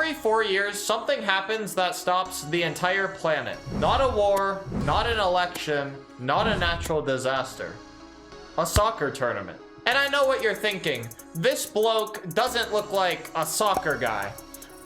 Every 4 years, something happens that stops the entire planet. Not a war, not an election, not a natural disaster. A soccer tournament. And I know what you're thinking. This bloke doesn't look like a soccer guy.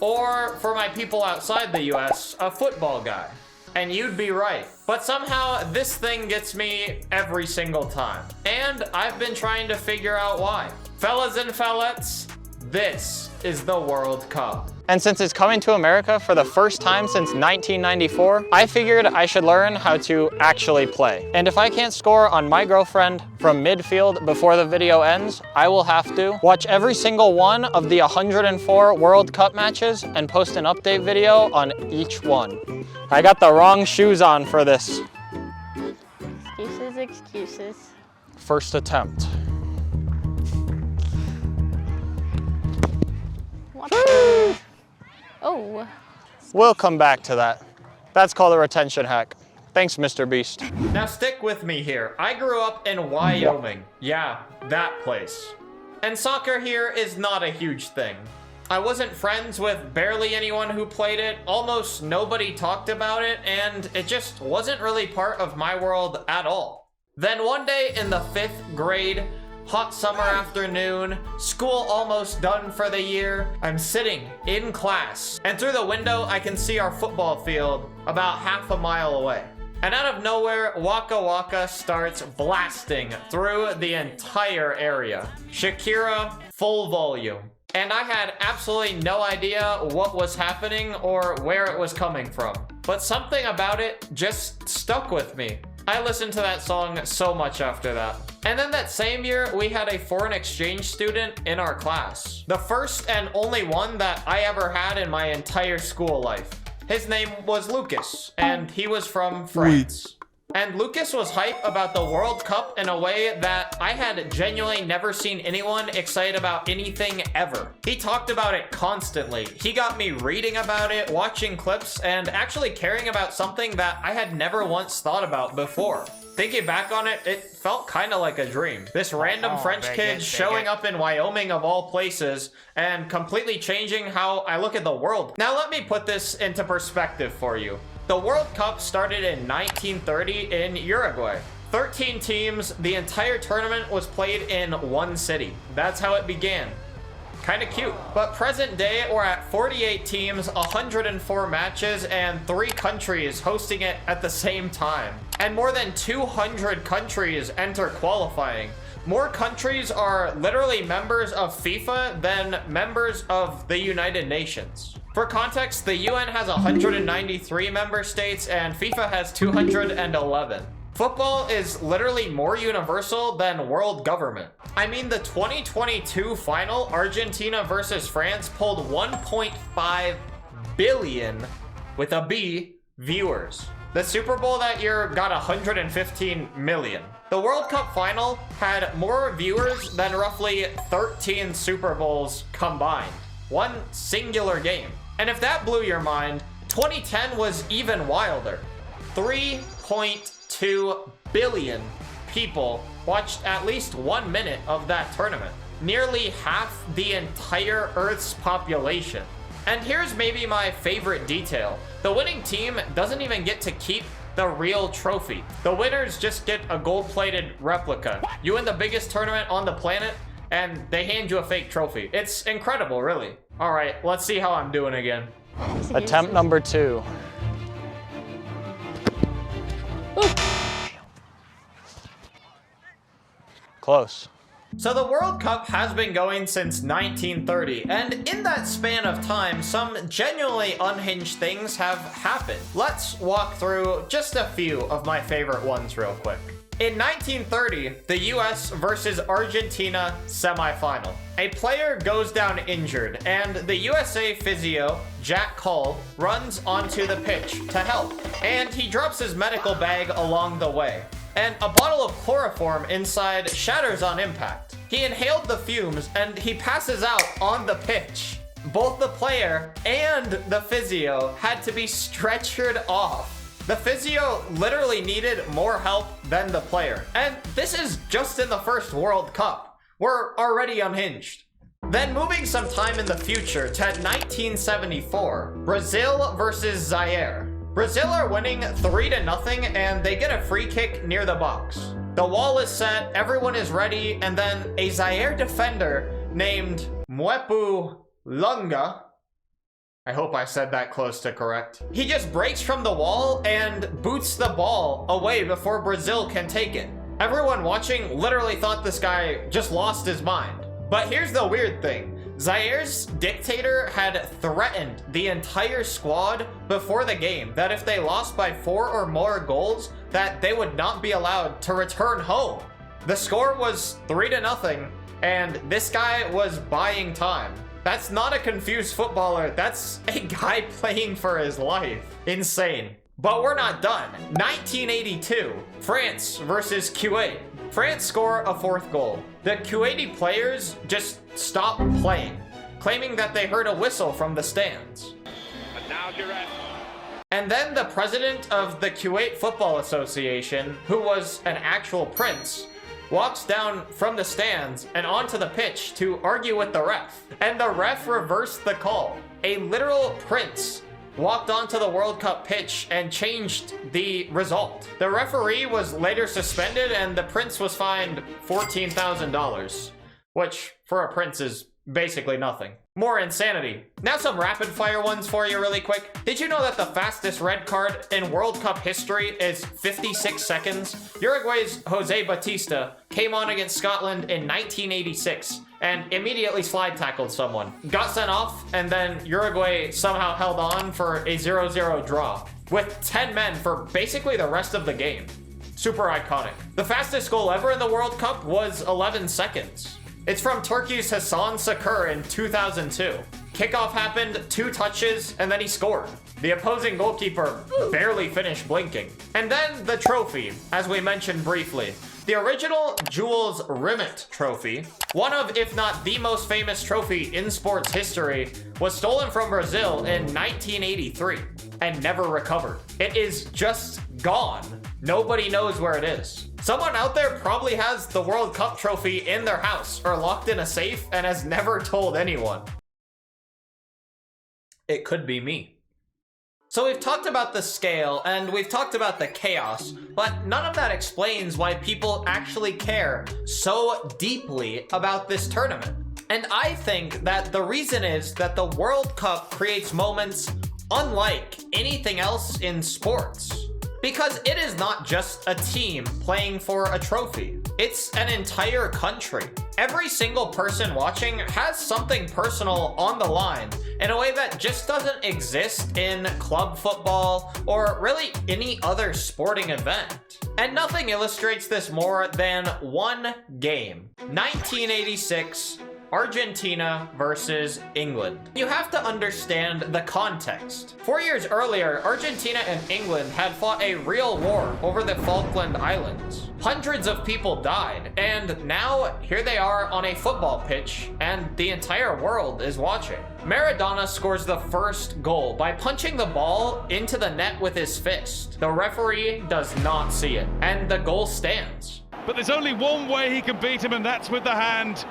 Or, for my people outside the US, a football guy. And you'd be right. But somehow, this thing gets me every single time. And I've been trying to figure out why. Fellas and fellettes, this is the World Cup. And since it's coming to America for the first time since 1994, I figured I should learn how to actually play. And if I can't score on my girlfriend from midfield before the video ends, I will have to watch every single one of the 104 World Cup matches and post an update video on each one. I got the wrong shoes on for this. Excuses, excuses. First attempt. What the? Oh. We'll come back to that. That's called a retention hack. Thanks, Mr. Beast. Now stick with me here. I grew up in Wyoming. Yeah, that place. And soccer here is not a huge thing. I wasn't friends with barely anyone who played it, almost nobody talked about it, and it just wasn't really part of my world at all. Then one day in the 5th grade, hot summer afternoon, school almost done for the year, I'm sitting in class, and through the window I can see our football field about half a mile away. And out of nowhere, Waka Waka starts blasting through the entire area. Shakira, full volume. And I had absolutely no idea what was happening or where it was coming from. But something about it just stuck with me. I listened to that song so much after that. And then that same year, we had a foreign exchange student in our class. The first and only one that I ever had in my entire school life. His name was Lucas, and he was from France. And Lucas was hype about the World Cup in a way that I had genuinely never seen anyone excited about anything ever. He talked about it constantly. He got me reading about it, watching clips, and actually caring about something that I had never once thought about before. Thinking back on it, it felt kind of like a dream. This random French kid showing up in Wyoming of all places and completely changing how I look at the world. Now let me put this into perspective for you. The World Cup started in 1930 in Uruguay. 13 teams, the entire tournament was played in one city. That's how it began. Kinda cute. But present day, we're at 48 teams, 104 matches, and 3 countries hosting it at the same time. And more than 200 countries enter qualifying. More countries are literally members of FIFA than members of the United Nations. For context, the UN has 193 member states and FIFA has 211. Football is literally more universal than world government. I mean, the 2022 final, Argentina versus France, pulled 1.5 billion, with a B, viewers. The Super Bowl that year got 115 million. The World Cup final had more viewers than roughly 13 Super Bowls combined. One singular game. And if that blew your mind, 2010 was even wilder. 3.2 billion people watched at least 1 minute of that tournament. Nearly half the entire Earth's population. And here's maybe my favorite detail. The winning team doesn't even get to keep the real trophy. The winners just get a gold-plated replica. You win the biggest tournament on the planet, and they hand you a fake trophy. It's incredible, really. All right, let's see how I'm doing again. Attempt number 2. Close. So the World Cup has been going since 1930, and in that span of time, some genuinely unhinged things have happened. Let's walk through just a few of my favorite ones real quick. In 1930, the US versus Argentina semifinal. A player goes down injured, and the USA physio, Jack Call, runs onto the pitch to help, and he drops his medical bag along the way. And a bottle of chloroform inside shatters on impact. He inhaled the fumes and he passes out on the pitch. Both the player and the physio had to be stretchered off. The physio literally needed more help than the player. And this is just in the first World Cup. We're already unhinged. Then moving some time in the future to 1974, Brazil versus Zaire. Brazil are winning 3-0 and they get a free kick near the box. The wall is set, everyone is ready, and then a Zaire defender named Mwepu Lunga, I hope I said that close to correct, he just breaks from the wall and boots the ball away before Brazil can take it. Everyone watching literally thought this guy just lost his mind. But here's the weird thing. Zaire's dictator had threatened the entire squad before the game that if they lost by 4 or more goals, that they would not be allowed to return home. The score was 3-0, and this guy was buying time. That's not a confused footballer, that's a guy playing for his life. Insane. But we're not done. 1982, France versus Kuwait. France score a 4th goal. The Kuwaiti players just stop playing, claiming that they heard a whistle from the stands. And now Girette. And then the president of the Kuwait Football Association, who was an actual prince, walks down from the stands and onto the pitch to argue with the ref. And the ref reversed the call. A literal prince walked onto the World Cup pitch and changed the result. The referee was later suspended and the prince was fined $14,000, which for a prince is basically nothing. More insanity. Now some rapid fire ones for you really quick. Did you know that the fastest red card in World Cup history is 56 seconds? Uruguay's Jose Batista came on against Scotland in 1986 and immediately slide tackled someone. Got sent off, and then Uruguay somehow held on for a 0-0 draw with 10 men for basically the rest of the game. Super iconic. The fastest goal ever in the World Cup was 11 seconds. It's from Turkey's Hasan Şükür in 2002. Kickoff happened, 2 touches, and then he scored. The opposing goalkeeper barely finished blinking. And then the trophy, as we mentioned briefly. The original Jules Rimet trophy, one of, if not the most famous trophy in sports history, was stolen from Brazil in 1983 and never recovered. It is just gone. Nobody knows where it is. Someone out there probably has the World Cup trophy in their house or locked in a safe and has never told anyone. It could be me. So we've talked about the scale and we've talked about the chaos, but none of that explains why people actually care so deeply about this tournament. And I think that the reason is that the World Cup creates moments unlike anything else in sports. Because it is not just a team playing for a trophy. It's an entire country. Every single person watching has something personal on the line in a way that just doesn't exist in club football or really any other sporting event. And nothing illustrates this more than one game. 1986. Argentina versus England. You have to understand the context. 4 years earlier, Argentina and England had fought a real war over the Falkland Islands. Hundreds of people died, and now here they are on a football pitch, and the entire world is watching. Maradona scores the first goal by punching the ball into the net with his fist. The referee does not see it, and the goal stands. But there's only one way he can beat him, and that's with the hand.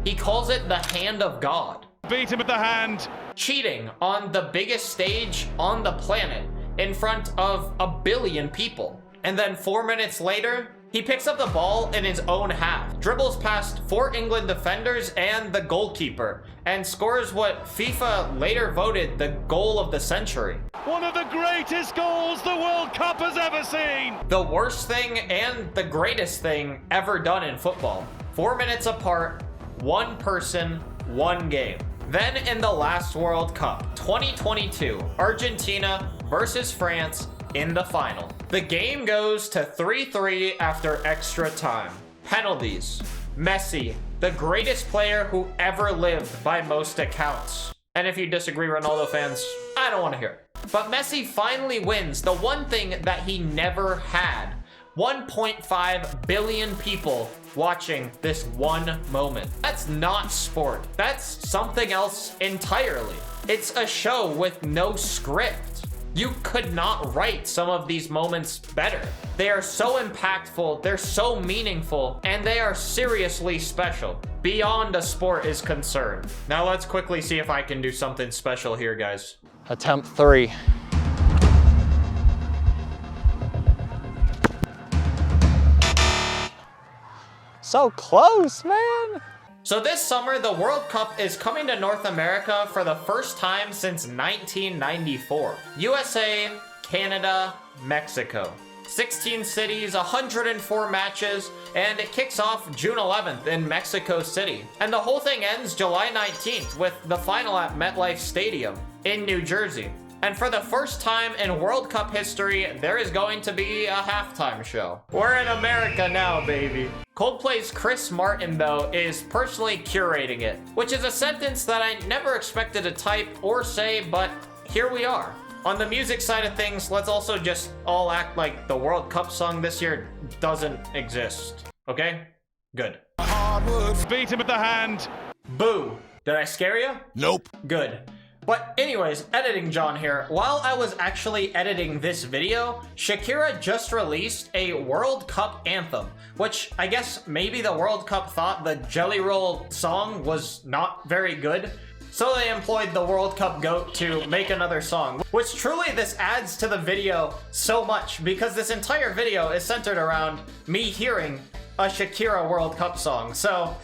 He calls it the hand of God. Beat him with the hand. Cheating on the biggest stage on the planet in front of 1 billion people. And then 4 minutes later, he picks up the ball in his own half, dribbles past 4 England defenders and the goalkeeper, and scores what FIFA later voted the goal of the century. One of the greatest goals the World Cup has ever seen. The worst thing and the greatest thing ever done in football. 4 minutes apart, one person, one game. Then in the last World Cup, 2022, Argentina versus France in the final. The game goes to 3-3 after extra time. Penalties. Messi, the greatest player who ever lived by most accounts. And if you disagree, Ronaldo fans, I don't want to hear it. But Messi finally wins the one thing that he never had. 1.5 billion people watching this one moment. That's not sport. That's something else entirely. It's a show with no script. You could not write some of these moments better. They are so impactful, they're so meaningful, and they are seriously special. beyond a sport is concerned. Now let's quickly see if I can do something special here, guys. Attempt 3. So close, man. So this summer, the World Cup is coming to North America for the first time since 1994. USA, Canada, Mexico. 16 cities, 104 matches, and it kicks off June 11th in Mexico City. And the whole thing ends July 19th with the final at MetLife Stadium in New Jersey. And for the first time in World Cup history, there is going to be a halftime show. We're in America now, baby. Coldplay's Chris Martin, though, is personally curating it, which is a sentence that I never expected to type or say, but here we are. On the music side of things, let's also just all act like the World Cup song this year doesn't exist. Okay? Good. Beat him with the hand. Boo. Did I scare you? Nope. Good. But anyways, editing John here. While I was actually editing this video, Shakira just released a World Cup anthem, which I guess maybe the World Cup thought the Jelly Roll song was not very good. So they employed the World Cup GOAT to make another song, which truly this adds to the video so much because this entire video is centered around me hearing a Shakira World Cup song. So,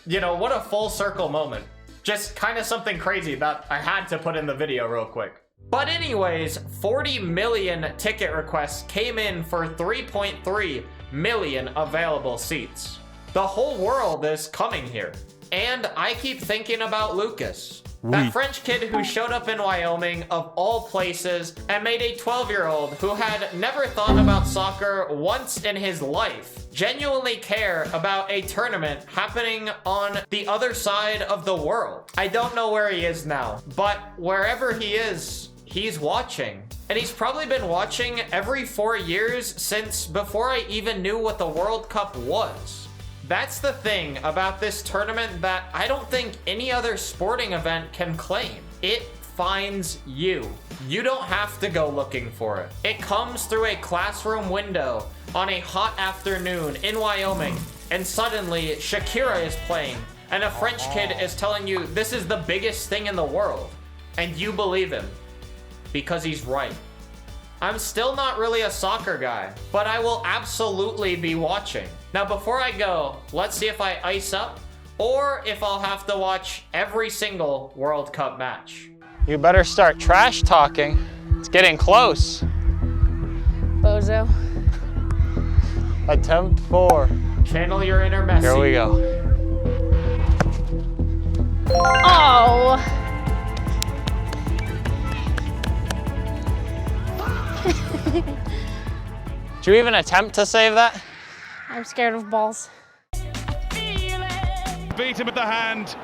you know, what a full circle moment. Just kind of something crazy that I had to put in the video real quick. But anyways, 40 million ticket requests came in for 3.3 million available seats. The whole world is coming here. And I keep thinking about Lucas. That French kid who showed up in Wyoming, of all places, and made a 12-year-old who had never thought about soccer once in his life genuinely care about a tournament happening on the other side of the world. I don't know where he is now, but wherever he is, he's watching. And he's probably been watching every 4 years since before I even knew what the World Cup was. That's the thing about this tournament that I don't think any other sporting event can claim. It finds you. You don't have to go looking for it. It comes through a classroom window on a hot afternoon in Wyoming, and suddenly Shakira is playing, and a French kid is telling you this is the biggest thing in the world, and you believe him because he's right. I'm still not really a soccer guy, but I will absolutely be watching. Now, before I go, let's see if I ice up or if I'll have to watch every single World Cup match. You better start trash talking. It's getting close. Bozo. Attempt 4. Channel your inner Messi. Here we go. Oh. Did you even attempt to save that? I'm scared of balls. Beat him with the hand.